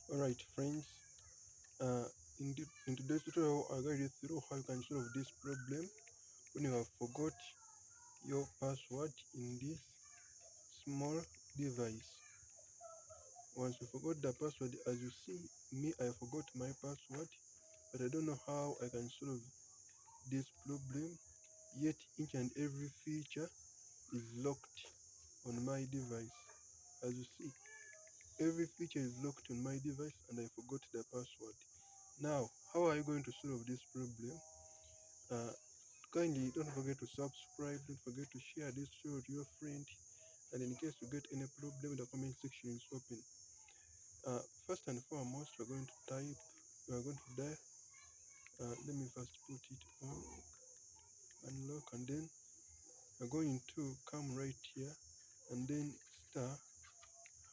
Alright, friends. In today's tutorial, I'll guide you through how you can solve this problem when you have forgot your password in this small device. Once you forgot the password, as you see, me, I forgot my password, but I don't know how I can solve this problem. Yet, each and every feature is locked on my device. As you see, every feature is locked on my device, and I forgot the password. Now, how are you going to solve this problem? Uh, Kindly don't forget to subscribe, don't forget to share this show to your friend, and in case you get any problem, the comment section is open. First and foremost, we are going to die. Let me first put it on, unlock, and then we're going to come right here and then star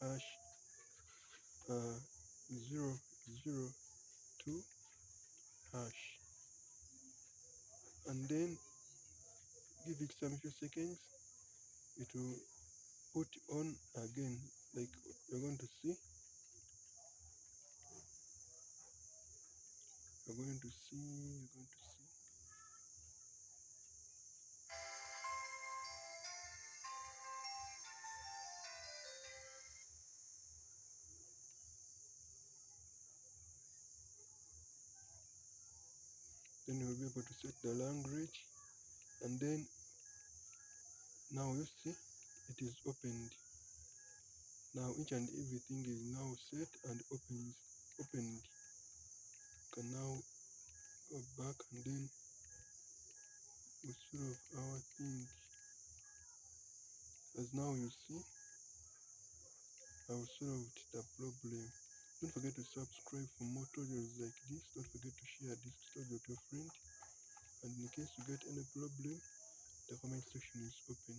hash uh, 002 hash, and then give it some few seconds. It will put on again, like you're going to see. You're going to see, you're going to see. Then you'll be able to set the language, and then now you see it is opened. Now each and everything is now set and opened. You can now go back and then we solve our thing. As now you see, I've solved the problem. Don't forget to subscribe for more tutorials like this. Don't forget to share this tutorial to your friend. And in case you get any problem, the comment section is open.